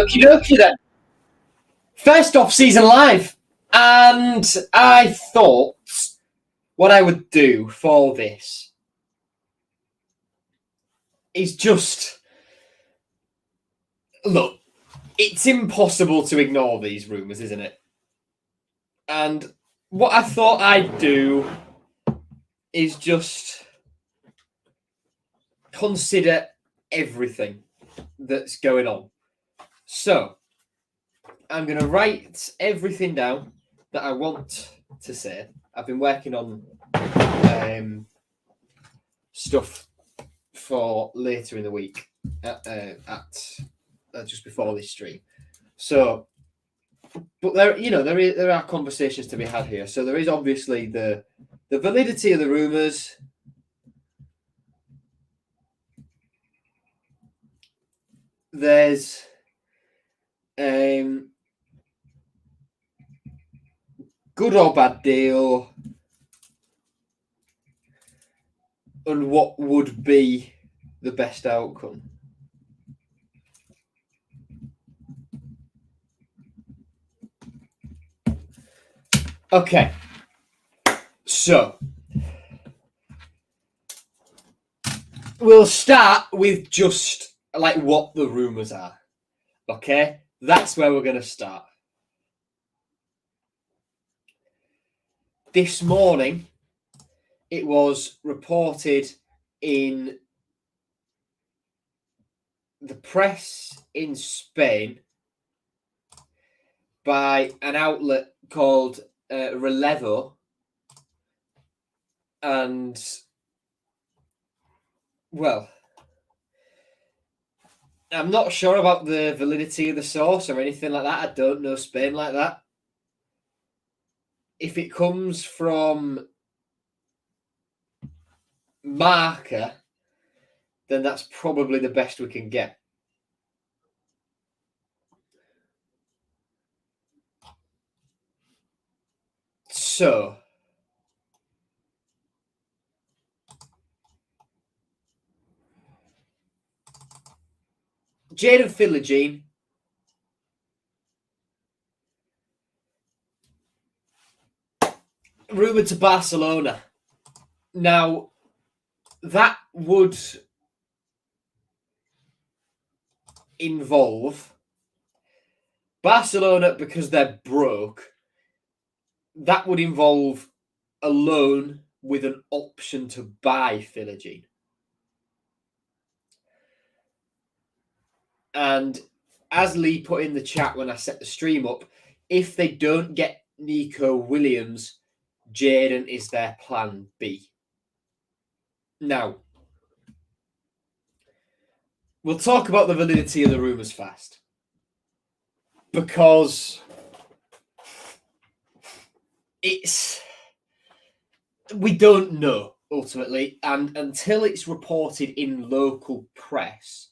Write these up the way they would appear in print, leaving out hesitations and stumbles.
Okie dokie then. First off-season live. And I thought what I would do for this is just... Look, it's impossible to ignore these rumours, isn't it? And what I thought I'd do is just consider everything that's going on. So, I'm going to write everything down that I want to say. I've been working on stuff for later in the week at just before this stream. So, but there are conversations to be had here. So there is obviously the validity of the rumours. There's good or bad deal, and what would be the best outcome. Okay, so we'll start with just like what the rumours are. Okay, that's where we're going to start. This morning, it was reported in the press in Spain by an outlet called Relevo, and well, I'm not sure about the validity of the source or anything like that. I don't know Spain like that. If it comes from Marca, then that's probably the best we can get. So, Jaden Philogene rumoured to Barcelona. Now, that would involve Barcelona, because they're broke. That would involve a loan with an option to buy Philogene. And as Lee put in the chat when I set the stream up, if they don't get Nico Williams, Jaden is their plan B. Now, we'll talk about the validity of the rumours fast. Because we don't know, ultimately. And until it's reported in local press,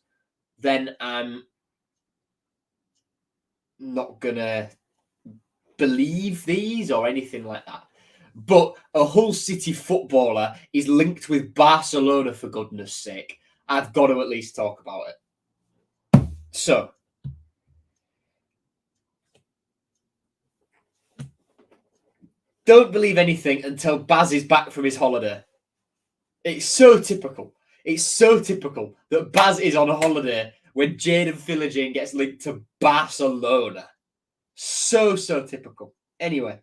then I'm not going to believe these or anything like that. But a Hull City footballer is linked with Barcelona, for goodness sake. I've got to at least talk about it. So, don't believe anything until Baz is back from his holiday. It's so typical. It's so typical that Baz is on a holiday when Jaden Philogene gets linked to Barcelona. So typical. Anyway.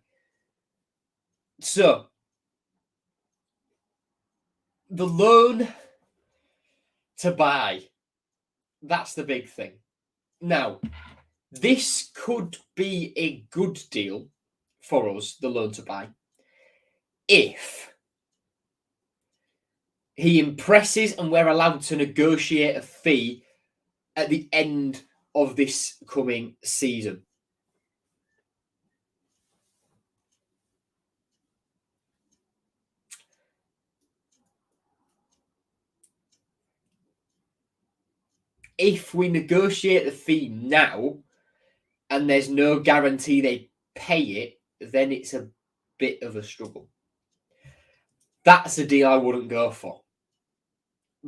So, the loan to buy, that's the big thing. Now, this could be a good deal for us, the loan to buy, if he impresses and we're allowed to negotiate a fee at the end of this coming season. If we negotiate the fee now and there's no guarantee they pay it, then it's a bit of a struggle. That's a deal I wouldn't go for.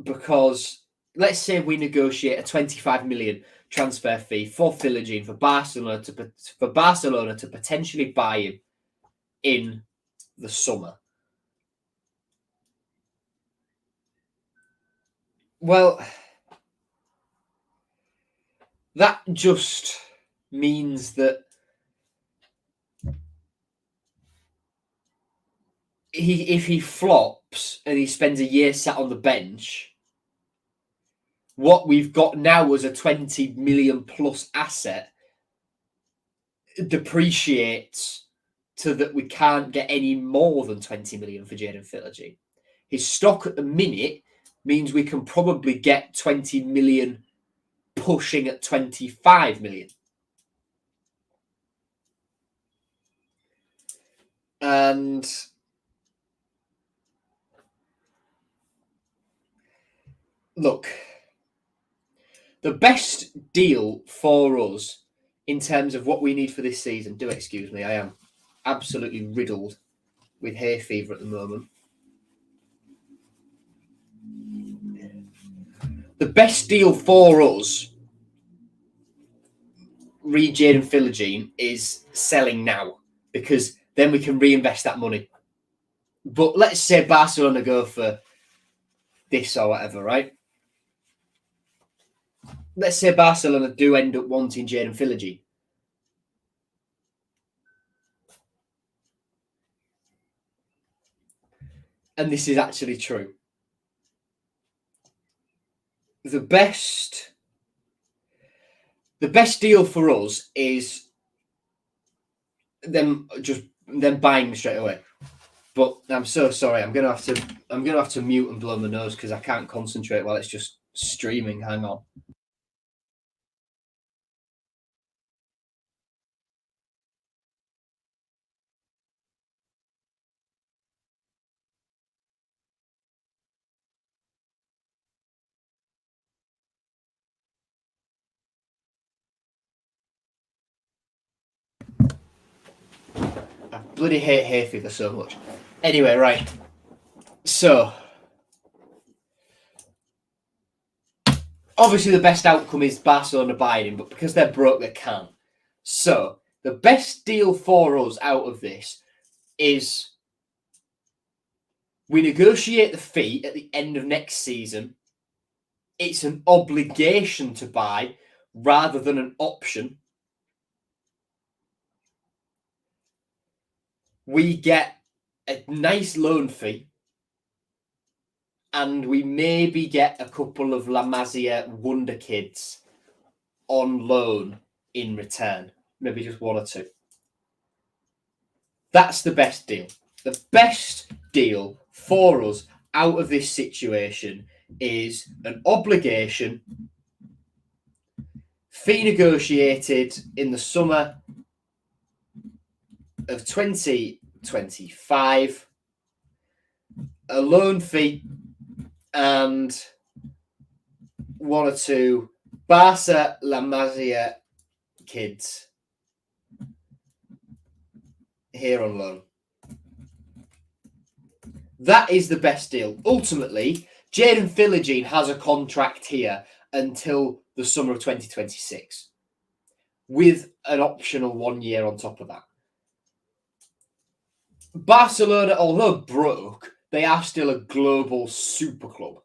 Because let's say we negotiate a 25 million transfer fee for Philogene for Barcelona to potentially buy him in the summer. Well, that just means that if he flops and he spends a year sat on the bench, what we've got now was a 20 million plus asset depreciates to that we can't get any more than 20 million for Jaden Philogene. His stock at the minute means we can probably get 20 million pushing at 25 million. And look, the best deal for us in terms of what we need for this season, do excuse me, I am absolutely riddled with hay fever at the moment. The best deal for us, Jaden Philogene, is selling now, because then we can reinvest that money. But let's say Barcelona go for this or whatever, right? Let's say Barcelona do end up wanting Jaden Philogene. And this is actually true. The best deal for us is them buying straight away. But I'm so sorry. I'm gonna have to mute and blow my nose because I can't concentrate while it's just streaming. Hang on. I bloody hate hay fever so much. Anyway, right. So obviously the best outcome is Barcelona buying him, but because they're broke, they can't. So the best deal for us out of this is we negotiate the fee at the end of next season. It's an obligation to buy rather than an option. We get a nice loan fee, and we maybe get a couple of La Masia wonder kids on loan in return. Maybe just one or two. That's the best deal. The best deal for us out of this situation is an obligation, fee negotiated in the summer of 2025, a loan fee, and one or two Barca La Masia kids here on loan. That is the best deal. Ultimately, Jaden Philogene has a contract here until the summer of 2026 with an optional 1 year on top of that. Barcelona, although broke, they are still a global super club.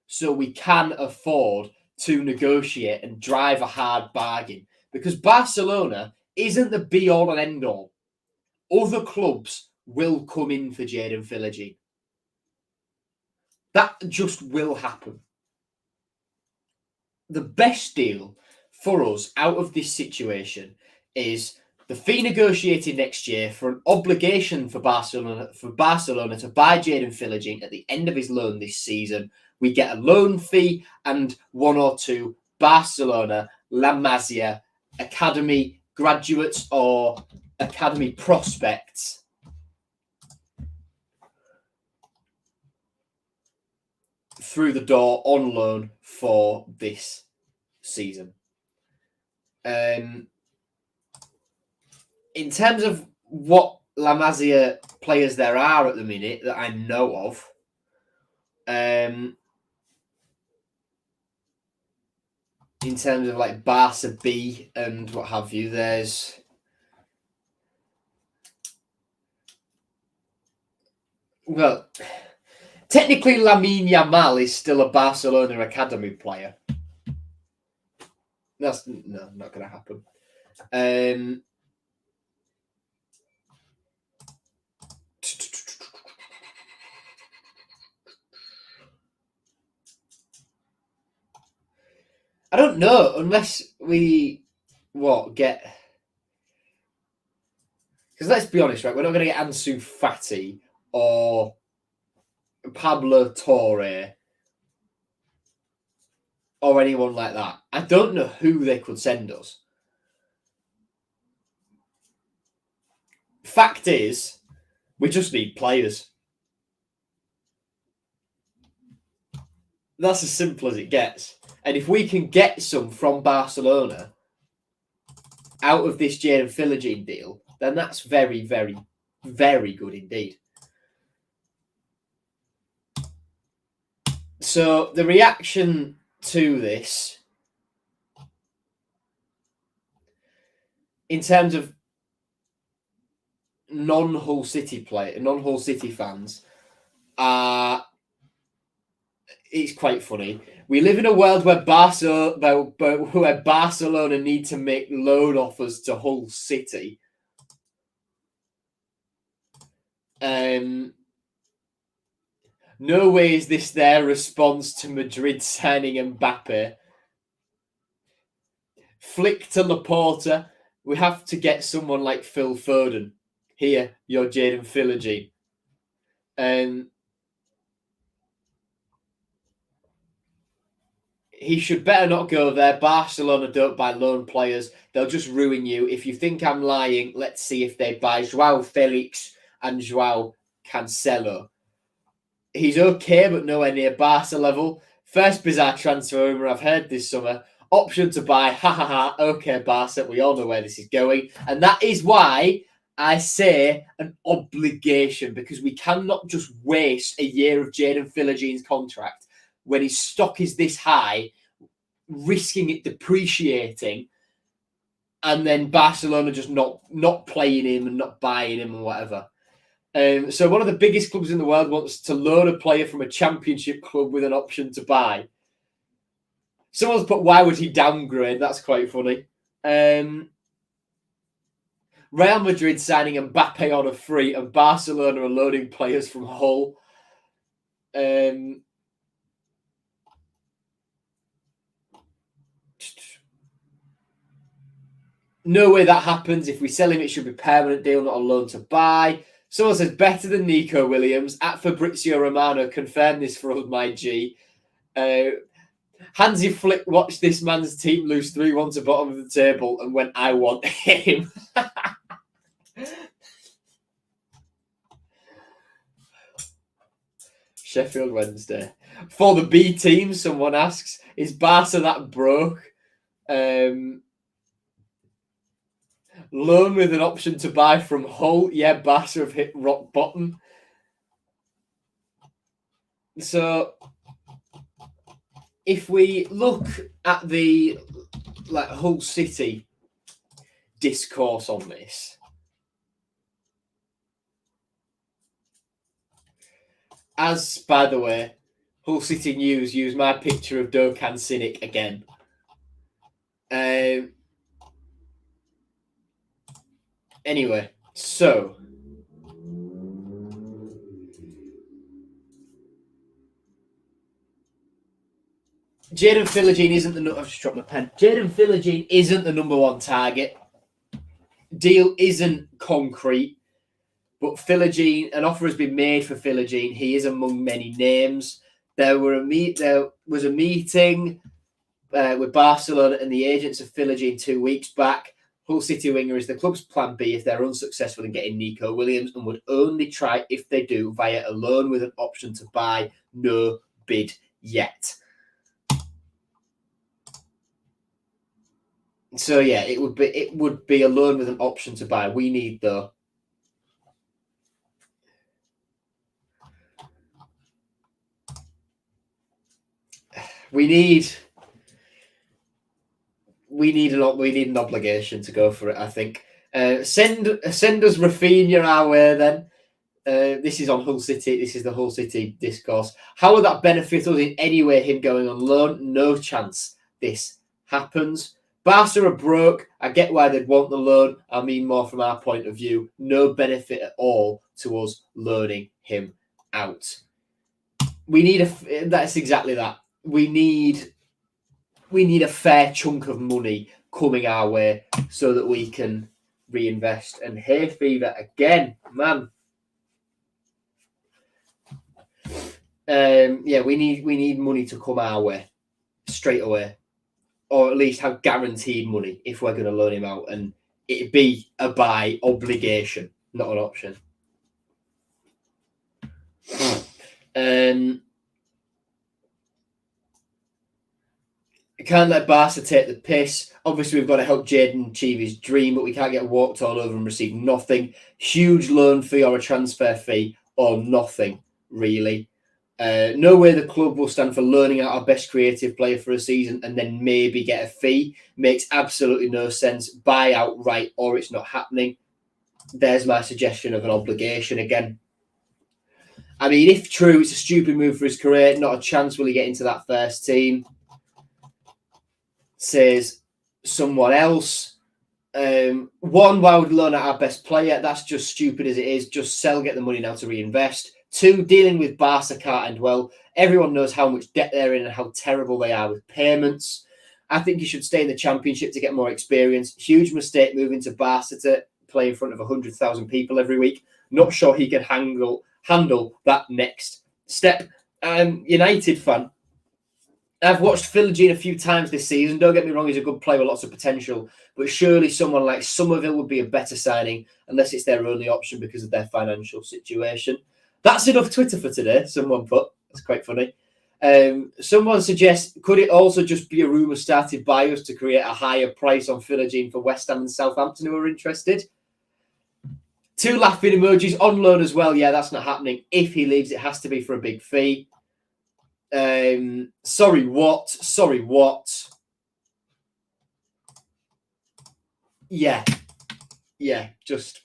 So we can afford to negotiate and drive a hard bargain because Barcelona isn't the be-all and end-all. Other clubs will come in for Jaden Philogene. That just will happen. The best deal for us out of this situation is the fee negotiated next year for an obligation for Barcelona to buy Jaden Philogene at the end of his loan this season. We get a loan fee and one or two Barcelona La Masia academy graduates or academy prospects through the door on loan for this season. In terms of what La Masia players there are at the minute that I know of, in terms of like Barca B and what have you, there's technically Lamine Yamal is still a Barcelona academy player. That's not going to happen. I don't know unless we get, because let's be honest, right? We're not going to get Ansu Fati or Pablo Torre or anyone like that. I don't know who they could send us. Fact is, we just need players. That's as simple as it gets. And if we can get some from Barcelona out of this Jaden Philogene deal, then that's very, very, very good indeed. So the reaction to this, in terms of non-Hull City fans, it's quite funny. We live in a world where Barcelona need to make loan offers to Hull City. No way is this their response to Madrid signing Mbappe. Flick to Laporta. We have to get someone like Phil Foden. Here, you're Jaden Philogene. He should better not go there. Barcelona don't buy loan players. They'll just ruin you. If you think I'm lying, let's see if they buy Joao Felix and Joao Cancelo. He's okay, but nowhere near Barca level. First bizarre transfer rumor I've heard this summer. Option to buy. Ha ha ha. Okay, Barca. We all know where this is going. And that is why I say an obligation, because we cannot just waste a year of Jaden Philogene's contract when his stock is this high, risking it depreciating, and then Barcelona just not playing him and not buying him and whatever. So one of the biggest clubs in the world wants to loan a player from a championship club with an option to buy. Someone's put, why would he downgrade? That's quite funny. Real Madrid signing Mbappe on a free, and Barcelona are loaning players from Hull. No way that happens. If we sell him, it should be permanent deal, not a loan to buy. Someone says, better than Nico Williams. At Fabrizio Romano, confirm this for us, my G. Hansi Flick watched this man's team lose 3-1 to bottom of the table and went, I want him. Sheffield Wednesday. For the B team, someone asks, is Barca that broke? Loan with an option to buy from Hull. Yeah, Barca have hit rock bottom. So if we look at the Hull City discourse on this, as by the way, Hull City News use my picture of Dokan Sinek again. Anyway, so Jaden Philogene isn't the. I've just dropped my pen. Jaden Philogene isn't the number one target. Deal isn't concrete, but Philogene, an offer has been made for Philogene. He is among many names. There was a meeting with Barcelona and the agents of Philogene 2 weeks back. Hull City winger is the club's plan B if they're unsuccessful in getting Nico Williams, and would only try if they do via a loan with an option to buy. No bid yet. So yeah, it would be a loan with an option to buy. We need though. We need we need an obligation to go for it, I think. Send us Rafinha our way then. This is on Hull City. This is the Hull City discourse. How will that benefit us in any way, him going on loan? No chance this happens. Barca are broke. I get why they'd want the loan. I mean more from our point of view. No benefit at all to us loaning him out. We need that's exactly that. We need a fair chunk of money coming our way so that we can reinvest. And hay fever again, man. We need money to come our way straight away, or at least have guaranteed money if we're going to loan him out, and it'd be a buy obligation, not an option. Can't let Barca take the piss. Obviously, we've got to help Jaden achieve his dream, but we can't get walked all over and receive nothing. Huge loan fee or a transfer fee or nothing, really. No way the club will stand for loaning out our best creative player for a season and then maybe get a fee. Makes absolutely no sense. Buy outright or it's not happening. There's my suggestion of an obligation again. I mean, if true, it's a stupid move for his career. Not a chance will he get into that first team. Says someone else. One, why would loan out our best player? That's just stupid as it is. Just sell, get the money now to reinvest. Two, dealing with Barca can't end well. Everyone knows how much debt they're in and how terrible they are with payments. I think he should stay in the Championship to get more experience. Huge mistake moving to Barca to play in front of 100,000 people every week. Not sure he can handle that next step. United fan. I've watched Philogene a few times this season. Don't get me wrong, he's a good player with lots of potential. But surely someone like Somerville would be a better signing unless it's their only option because of their financial situation. That's enough Twitter for today, someone put. That's quite funny. Someone suggests, could it also just be a rumour started by us to create a higher price on Philogene for West Ham and Southampton who are interested? 2 laughing emojis on loan as well. Yeah, that's not happening. If he leaves, it has to be for a big fee. Sorry, what? Yeah, just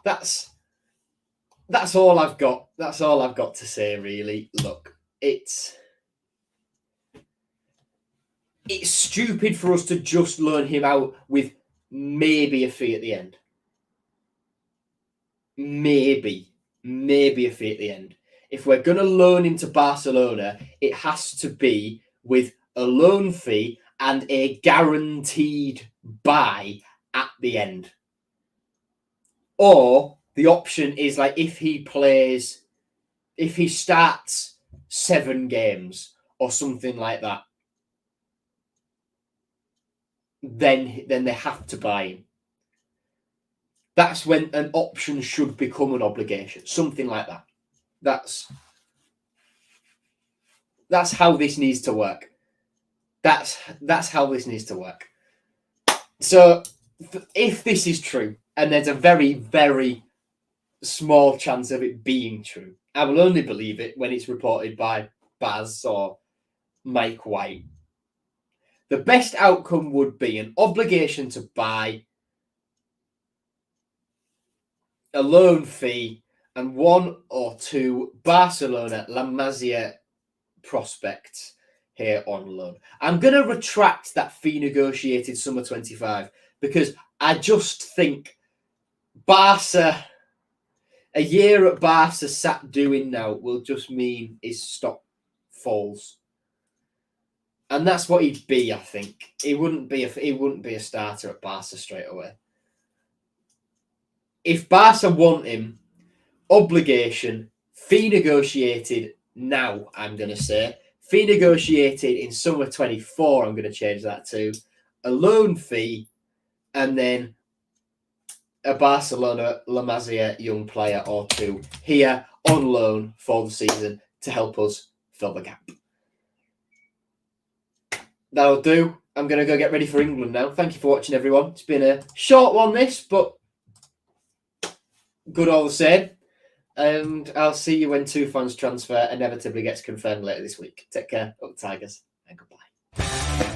that's all I've got. That's all I've got to say, really. Look, it's stupid for us to just loan him out with maybe a fee at the end. Maybe a fee at the end. If we're going to loan him to Barcelona, it has to be with a loan fee and a guaranteed buy at the end. Or the option is like if he starts 7 games or something like that, then they have to buy him. That's when an option should become an obligation, something like that. That's how this needs to work. That's how this needs to work. So if this is true, and there's a very, very small chance of it being true, I will only believe it when it's reported by Baz or Mike White. The best outcome would be an obligation to buy, a loan fee, and 1 or 2 Barcelona La Masia prospects here on loan. I'm going to retract that fee negotiated summer 25 because I just think Barca, a year at Barca sat doing now will just mean his stock falls. And that's what he'd be, I think. He wouldn't be a starter at Barca straight away. If Barca want him, obligation, fee negotiated now, I'm going to say. Fee negotiated in summer 24, I'm going to change that to a loan fee, and then a Barcelona La Masia young player or 2 here on loan for the season to help us fill the gap. That'll do. I'm going to go get ready for England now. Thank you for watching, everyone. It's been a short one, this, but good all the same. And I'll see you when Tufan's transfer inevitably gets confirmed later this week. Take care, up Tigers, and goodbye.